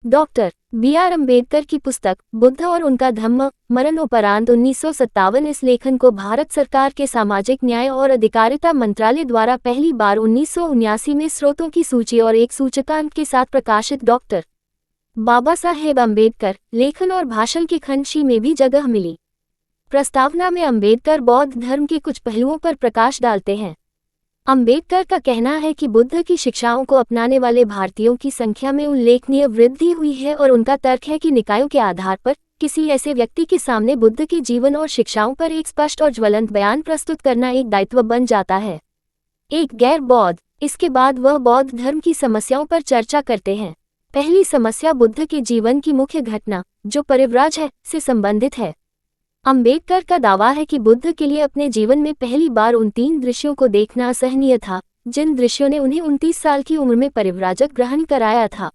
Doctor B R. Ambedkar की पुस्तक बुद्ध और उनका धम्म मरणोपरांत 1957। इस लेखन को भारत सरकार के सामाजिक न्याय और अधिकारिता मंत्रालय द्वारा पहली बार 1979 में स्रोतों की सूची और एक सूचकांक के साथ प्रकाशित डॉक्टर बाबा साहेब अम्बेडकर लेखन और भाषण के खंड सी में भी जगह मिली। प्रस्तावना में अम्बेडकर बौद्ध धर्म के कुछ पहलुओं पर प्रकाश डालते हैं। अम्बेडकर का कहना है कि बुद्ध की शिक्षाओं को अपनाने वाले भारतीयों की संख्या में उल्लेखनीय वृद्धि हुई है और उनका तर्क है कि निकायों के आधार पर किसी ऐसे व्यक्ति के सामने बुद्ध के जीवन और शिक्षाओं पर एक स्पष्ट और ज्वलंत बयान प्रस्तुत करना एक दायित्व बन जाता है। एक गैर बौद्ध। इसके बाद वह बौद्ध धर्म की समस्याओं पर चर्चा करते हैं। पहली समस्या बुद्ध के जीवन की मुख्य घटना, जो परिव्राज है, से संबंधित है। अम्बेडकर का दावा है कि बुद्ध के लिए अपने जीवन में पहली बार उन 3 दृश्यों को देखना असहनीय था, जिन दृश्यों ने उन्हें 29 साल की उम्र में परिव्राजक ग्रहण कराया था।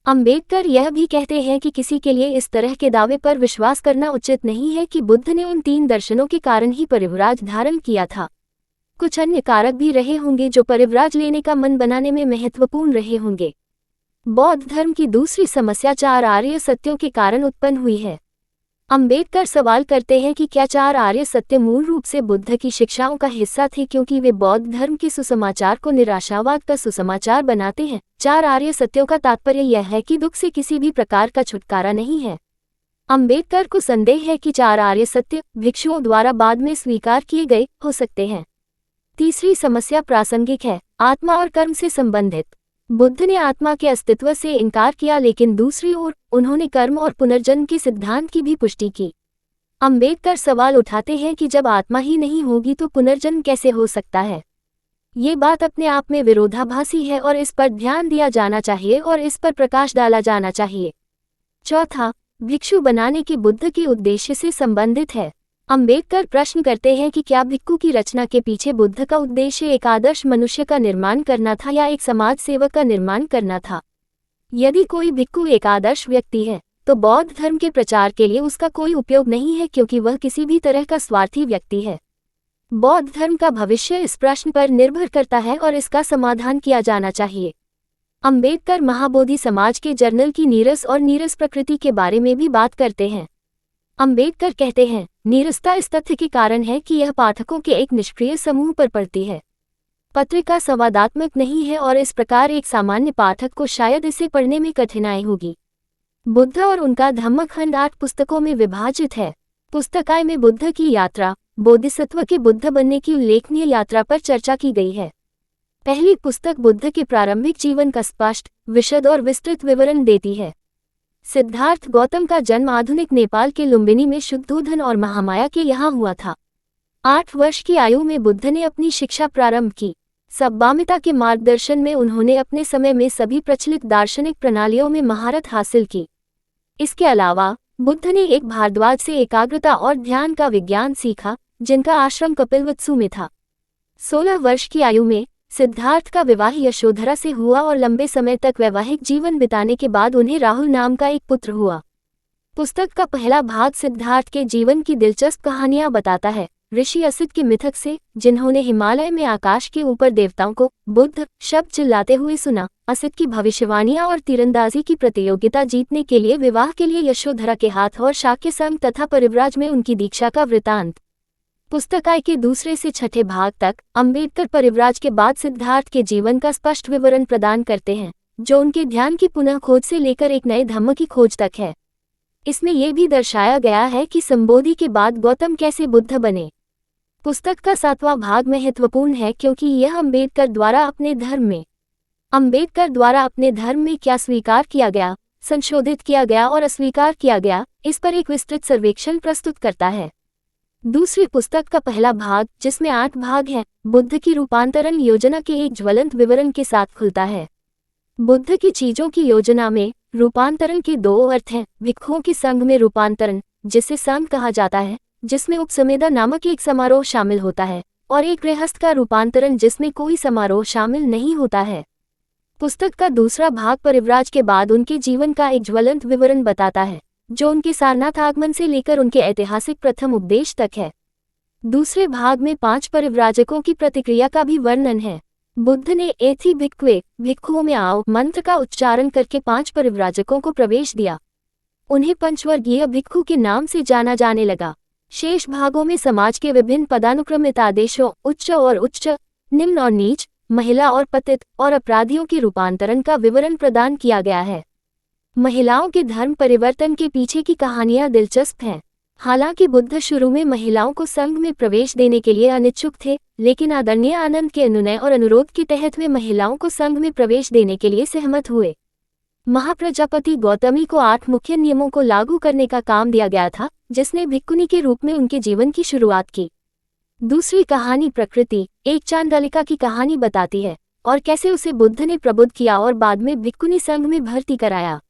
अम्बेडकर यह भी कहते हैं कि किसी के लिए इस तरह के दावे पर विश्वास करना उचित नहीं है कि बुद्ध ने उन 3 दर्शनों के कारण ही परिव्राज धारण किया था। कुछ अन्य कारक भी रहे होंगे जो परिव्राज लेने का मन बनाने में महत्वपूर्ण रहे होंगे। बौद्ध धर्म की दूसरी समस्या 4 आर्य सत्यों के कारण उत्पन्न हुई है। अम्बेडकर सवाल करते हैं कि क्या 4 आर्य सत्य मूल रूप से बुद्ध की शिक्षाओं का हिस्सा थे, क्योंकि वे बौद्ध धर्म के सुसमाचार को निराशावाद का सुसमाचार बनाते हैं। 4 आर्य सत्यों का तात्पर्य यह है कि दुख से किसी भी प्रकार का छुटकारा नहीं है। अम्बेडकर को संदेह है कि 4 आर्य सत्य भिक्षुओं द्वारा बाद में स्वीकार किए गए हो सकते हैं। तीसरी समस्या प्रासंगिक है, आत्मा और कर्म से संबंधित। बुद्ध ने आत्मा के अस्तित्व से इनकार किया, लेकिन दूसरी ओर उन्होंने कर्म और पुनर्जन्म के सिद्धांत की भी पुष्टि की। अम्बेडकर सवाल उठाते हैं कि जब आत्मा ही नहीं होगी तो पुनर्जन्म कैसे हो सकता है। ये बात अपने आप में विरोधाभासी है और इस पर ध्यान दिया जाना चाहिए और इस पर प्रकाश डाला जाना चाहिए। चौथा, भिक्षु बनाने के बुद्ध के उद्देश्य से संबंधित है। अम्बेडकर प्रश्न करते हैं कि क्या भिक्षु की रचना के पीछे बुद्ध का उद्देश्य एक आदर्श मनुष्य का निर्माण करना था या एक समाज सेवक का निर्माण करना था। यदि कोई भिक्षु एक आदर्श व्यक्ति है, तो बौद्ध धर्म के प्रचार के लिए उसका कोई उपयोग नहीं है, क्योंकि वह किसी भी तरह का स्वार्थी व्यक्ति है। बौद्ध धर्म का भविष्य इस प्रश्न पर निर्भर करता है और इसका समाधान किया जाना चाहिए। अम्बेडकर महाबोधि समाज के जर्नल की नीरस और नीरस प्रकृति के बारे में भी बात करते हैं। अम्बेडकर कहते हैं, नीरसता इस तथ्य के कारण है कि यह पाठकों के एक निष्क्रिय समूह पर पड़ती है। पत्रिका संवादात्मक नहीं है और इस प्रकार एक सामान्य पाठक को शायद इसे पढ़ने में कठिनाई होगी। बुद्ध और उनका धम्म खंड 8 पुस्तकों में विभाजित है। पुस्तकाय में बुद्ध की यात्रा, बोधिसत्व के बुद्ध बनने की उल्लेखनीय यात्रा पर चर्चा की गई है। पहली पुस्तक बुद्ध के प्रारंभिक जीवन का स्पष्ट, विशद और विस्तृत विवरण देती है। सिद्धार्थ गौतम का जन्म आधुनिक नेपाल के लुम्बिनी में शुद्धोधन और महामाया के यहाँ हुआ था। 8 वर्ष की आयु में बुद्ध ने अपनी शिक्षा प्रारंभ की। सब्बामिता के मार्गदर्शन में उन्होंने अपने समय में सभी प्रचलित दार्शनिक प्रणालियों में महारत हासिल की। इसके अलावा बुद्ध ने एक भारद्वाज से एकाग्रता और ध्यान का विज्ञान सीखा, जिनका आश्रम कपिलवत्सु में था। 16 वर्ष की आयु में सिद्धार्थ का विवाह यशोधरा से हुआ और लंबे समय तक वैवाहिक जीवन बिताने के बाद उन्हें राहुल नाम का एक पुत्र हुआ। पुस्तक का पहला भाग सिद्धार्थ के जीवन की दिलचस्प कहानियां बताता है। ऋषि असित के मिथक से, जिन्होंने हिमालय में आकाश के ऊपर देवताओं को बुद्ध शब्द चिल्लाते हुए सुना, असित की भविष्यवाणियां और तीरंदाजी की प्रतियोगिता जीतने के लिए विवाह के लिए यशोधरा के हाथ और शाक्य संघ तथा परिव्राज में उनकी दीक्षा का वृतांत। पुस्तकाय के दूसरे से 6ठे भाग तक अम्बेडकर परिव्राज के बाद सिद्धार्थ के जीवन का स्पष्ट विवरण प्रदान करते हैं, जो उनके ध्यान की पुनः खोज से लेकर एक नए धम्म की खोज तक है। इसमें यह भी दर्शाया गया है कि संबोधि के बाद गौतम कैसे बुद्ध बने। पुस्तक का 7वां भाग महत्वपूर्ण है, क्योंकि यह अम्बेडकर द्वारा अपने धर्म में क्या स्वीकार किया गया, संशोधित किया गया और अस्वीकार किया गया, इस पर एक विस्तृत सर्वेक्षण प्रस्तुत करता है। दूसरी पुस्तक का पहला भाग, जिसमें 8 भाग हैं, बुद्ध की रूपांतरण योजना के एक ज्वलंत विवरण के साथ खुलता है। बुद्ध की चीजों की योजना में रूपांतरण के 2 अर्थ हैं। भिक्षुओं के संघ में रूपांतरण, जिसे संघ कहा जाता है, जिसमें उपसमेदा नामक एक समारोह शामिल होता है, और एक गृहस्थ का रूपांतरण, जिसमें कोई समारोह शामिल नहीं होता है। पुस्तक का दूसरा भाग परिव्राज के बाद उनके जीवन का एक ज्वलंत विवरण बताता है, जो उनके सारनाथ आगमन से लेकर उनके ऐतिहासिक प्रथम उपदेश तक है। दूसरे भाग में 5 परिव्राजकों की प्रतिक्रिया का भी वर्णन है। बुद्ध ने एथि भिक्खवे, भिक्षुओं में आओ मंत्र का उच्चारण करके 5 परिव्राजकों को प्रवेश दिया। उन्हें पंचवर्गीय भिक्षु के नाम से जाना जाने लगा। शेष भागों में समाज के विभिन्न पदानुक्रमित आदेशों उच्च और उच्च, निम्न और नीच, महिला और पतित और अपराधियों के रूपांतरण का विवरण प्रदान किया गया है। महिलाओं के धर्म परिवर्तन के पीछे की कहानियां दिलचस्प हैं। हालांकि बुद्ध शुरू में महिलाओं को संघ में प्रवेश देने के लिए अनिच्छुक थे, लेकिन आदरणीय आनंद के अनुनय और अनुरोध के तहत वे महिलाओं को संघ में प्रवेश देने के लिए सहमत हुए। महाप्रजापति गौतमी को 8 मुख्य नियमों को लागू करने का काम दिया गया था, जिसने भिक्षुनी के रूप में उनके जीवन की शुरुआत की। दूसरी कहानी प्रकृति, एक चांडालिका की कहानी बताती है और कैसे उसे बुद्ध ने प्रबुद्ध किया और बाद में भिक्षुनी संघ में भर्ती कराया।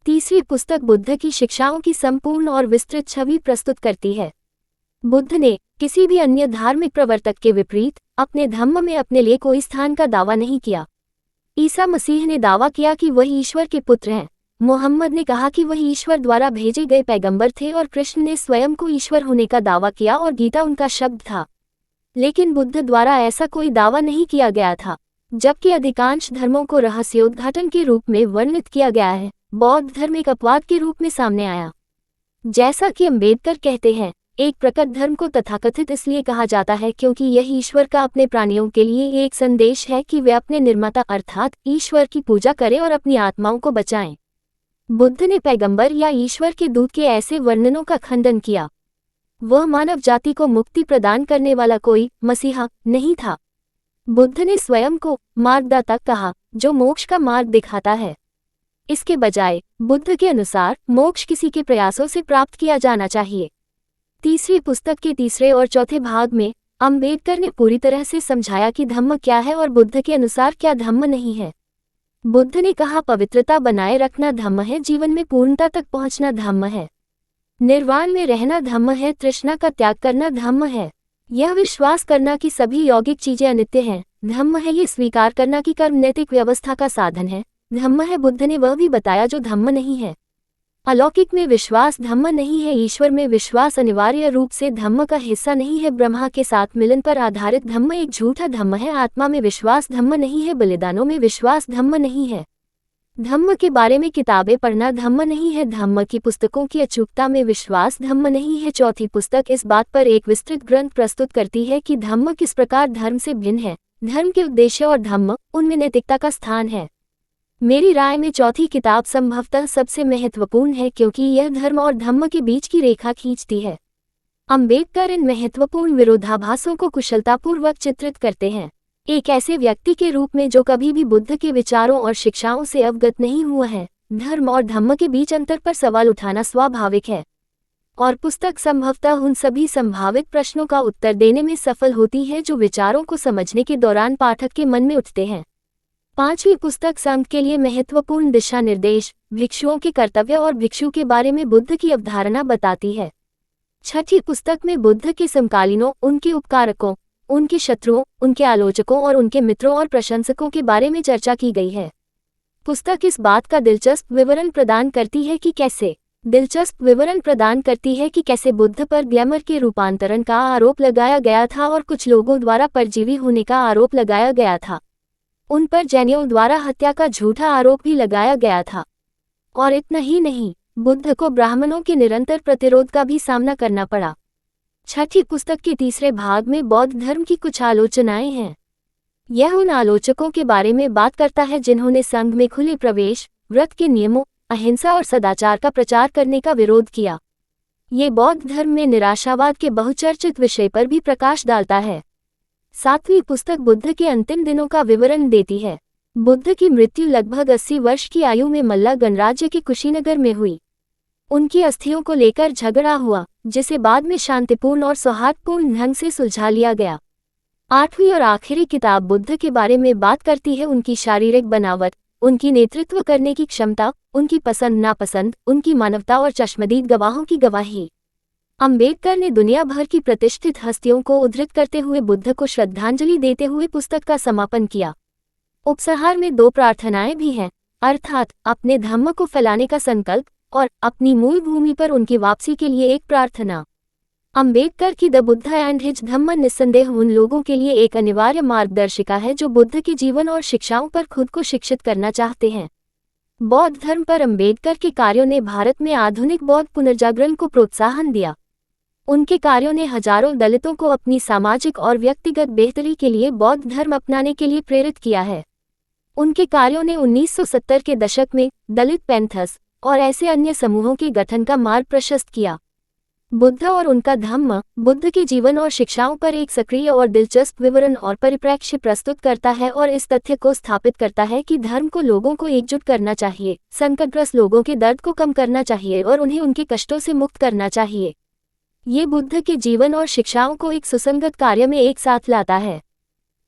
तीसरी पुस्तक बुद्ध की शिक्षाओं की संपूर्ण और विस्तृत छवि प्रस्तुत करती है। बुद्ध ने किसी भी अन्य धार्मिक प्रवर्तक के विपरीत अपने धम्म में अपने लिए कोई स्थान का दावा नहीं किया। ईसा मसीह ने दावा किया कि वह ईश्वर के पुत्र हैं। मोहम्मद ने कहा कि वह ईश्वर द्वारा भेजे गए पैगंबर थे और कृष्ण ने स्वयं को ईश्वर होने का दावा किया और गीता उनका शब्द था। लेकिन बुद्ध द्वारा ऐसा कोई दावा नहीं किया गया था। जबकि अधिकांश धर्मों को रहस्योद्घाटन के रूप में वर्णित किया गया है, बौद्ध धर्म एक अपवाद के रूप में सामने आया। जैसा कि अम्बेडकर कहते हैं, एक प्रकट धर्म को तथाकथित इसलिए कहा जाता है क्योंकि यह ईश्वर का अपने प्राणियों के लिए एक संदेश है कि वे अपने निर्माता अर्थात ईश्वर की पूजा करें और अपनी आत्माओं को बचाएं। बुद्ध ने पैगंबर या ईश्वर के दूत के ऐसे वर्णनों का खंडन किया। वह मानव जाति को मुक्ति प्रदान करने वाला कोई मसीहा नहीं था। बुद्ध ने स्वयं को मार्गदाता कहा, जो मोक्ष का मार्ग दिखाता है। इसके बजाय बुद्ध के अनुसार मोक्ष किसी के प्रयासों से प्राप्त किया जाना चाहिए। तीसरी पुस्तक के तीसरे और चौथे भाग में अम्बेडकर ने पूरी तरह से समझाया कि धम्म क्या है और बुद्ध के अनुसार क्या धम्म नहीं है। बुद्ध ने कहा, पवित्रता बनाए रखना धम्म है, जीवन में पूर्णता तक पहुंचना धम्म है, निर्वाण में रहना धम्म है, तृष्णा का त्याग करना धम्म है, यह विश्वास करना कि सभी यौगिक चीजें अनित्य हैं धम्म है, ये स्वीकार करना कि कर्म नैतिक व्यवस्था का साधन है धम्म है। बुद्ध ने वह भी बताया जो धम्म नहीं है। अलौकिक में विश्वास धम्म नहीं है, ईश्वर में विश्वास अनिवार्य रूप से धम्म का हिस्सा नहीं है, ब्रह्मा के साथ मिलन पर आधारित धम्म एक झूठा धम्म है, आत्मा में विश्वास धम्म नहीं है, बलिदानों में विश्वास धम्म नहीं है, धम्म के बारे में किताबें पढ़ना धम्म नहीं है, धम्म की पुस्तकों की अचूकता में विश्वास धम्म नहीं है। चौथी पुस्तक इस बात पर एक विस्तृत ग्रंथ प्रस्तुत करती है कि धम्म किस प्रकार धर्म से भिन्न है, धर्म के उद्देश्य और धम्म उनमें नैतिकता का स्थान है। मेरी राय में चौथी किताब संभवतः सबसे महत्वपूर्ण है क्योंकि यह धर्म और धम्म के बीच की रेखा खींचती है। अम्बेडकर इन महत्वपूर्ण विरोधाभासों को कुशलतापूर्वक चित्रित करते हैं। एक ऐसे व्यक्ति के रूप में जो कभी भी बुद्ध के विचारों और शिक्षाओं से अवगत नहीं हुआ है, धर्म और धम्म के बीच अंतर पर सवाल उठाना स्वाभाविक है और पुस्तक संभवतः उन सभी संभावित प्रश्नों का उत्तर देने में सफल होती है जो विचारों को समझने के दौरान पाठक के मन में उठते हैं। पांचवी पुस्तक संघ के लिए महत्वपूर्ण दिशा निर्देश, भिक्षुओं के कर्तव्य और भिक्षु के बारे में बुद्ध की अवधारणा बताती है। छठी पुस्तक में बुद्ध के समकालीनों, उनके उपकारकों, उनके शत्रुओं, उनके आलोचकों और उनके मित्रों और प्रशंसकों के बारे में चर्चा की गई है। पुस्तक इस बात का दिलचस्प विवरण प्रदान करती है कि कैसे बुद्ध पर ग्लैमर के रूपांतरण का आरोप लगाया गया था और कुछ लोगों द्वारा परजीवी होने का आरोप लगाया गया था। उन पर जैनियों द्वारा हत्या का झूठा आरोप भी लगाया गया था। और इतना ही नहीं, बुद्ध को ब्राह्मणों के निरंतर प्रतिरोध का भी सामना करना पड़ा। छठी पुस्तक के तीसरे भाग में बौद्ध धर्म की कुछ आलोचनाएं हैं। यह उन आलोचकों के बारे में बात करता है जिन्होंने संघ में खुले प्रवेश, व्रत के नियमों, अहिंसा और सदाचार का प्रचार करने का विरोध किया। ये बौद्ध धर्म में निराशावाद के बहुचर्चित विषय पर भी प्रकाश डालता है। सातवीं पुस्तक बुद्ध के अंतिम दिनों का विवरण देती है। बुद्ध की मृत्यु लगभग 80 वर्ष की आयु में मल्ला गणराज्य के कुशीनगर में हुई। उनकी अस्थियों को लेकर झगड़ा हुआ, जिसे बाद में शांतिपूर्ण और सौहार्दपूर्ण ढंग से सुलझा लिया गया। आठवीं और आखिरी किताब बुद्ध के बारे में बात करती है उनकी शारीरिक बनावट, उनकी नेतृत्व करने की क्षमता, उनकी पसंद नापसंद, उनकी मानवता और चश्मदीद गवाहों की गवाही। अम्बेडकर ने दुनिया भर की प्रतिष्ठित हस्तियों को उद्धृत करते हुए बुद्ध को श्रद्धांजलि देते हुए पुस्तक का समापन किया। उपसंहार में 2 प्रार्थनाएं भी हैं, अर्थात अपने धम्म को फैलाने का संकल्प और अपनी मूल भूमि पर उनकी वापसी के लिए एक प्रार्थना। अम्बेडकर की द बुद्धा एंड हिज धम्म निस्संदेह उन लोगों के लिए एक अनिवार्य मार्गदर्शिका है जो बुद्ध के जीवन और शिक्षाओं पर खुद को शिक्षित करना चाहते हैं। बौद्ध धर्म पर अम्बेडकर के कार्यों ने भारत में आधुनिक बौद्ध पुनर्जागरण को प्रोत्साहन दिया। उनके कार्यों ने हजारों दलितों को अपनी सामाजिक और व्यक्तिगत बेहतरी के लिए बौद्ध धर्म अपनाने के लिए प्रेरित किया है। उनके कार्यों ने 1970 के दशक में दलित पैंथर्स और ऐसे अन्य समूहों के गठन का मार्ग प्रशस्त किया। बुद्ध और उनका धम्म बुद्ध के जीवन और शिक्षाओं पर एक सक्रिय और दिलचस्प विवरण और परिप्रेक्ष्य प्रस्तुत करता है और इस तथ्य को स्थापित करता है कि धर्म को लोगों को एकजुट करना चाहिए, संकटग्रस्त लोगों के दर्द को कम करना चाहिए और उन्हें उनके कष्टों से मुक्त करना चाहिए। ये बुद्ध के जीवन और शिक्षाओं को एक सुसंगत कार्य में एक साथ लाता है।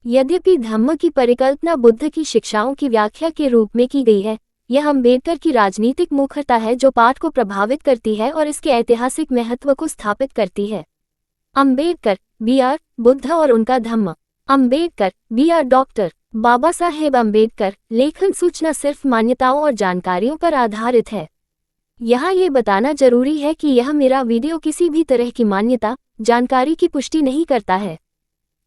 यद्यपि धम्म की परिकल्पना बुद्ध की शिक्षाओं की व्याख्या के रूप में की गई है, यह अम्बेडकर की राजनीतिक मुखरता है जो पाठ को प्रभावित करती है और इसके ऐतिहासिक महत्व को स्थापित करती है। अम्बेडकर बी.आर. बुद्ध और उनका धम्म। अम्बेडकर बी.आर. डॉक्टर बाबा साहेब अम्बेडकर लेखन सूचना सिर्फ मान्यताओं और जानकारियों पर आधारित है। यहाँ ये बताना जरूरी है कि यह मेरा वीडियो किसी भी तरह की मान्यता जानकारी की पुष्टि नहीं करता है।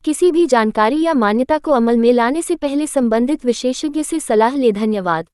किसी भी जानकारी या मान्यता को अमल में लाने से पहले संबंधित विशेषज्ञ से सलाह लें। धन्यवाद।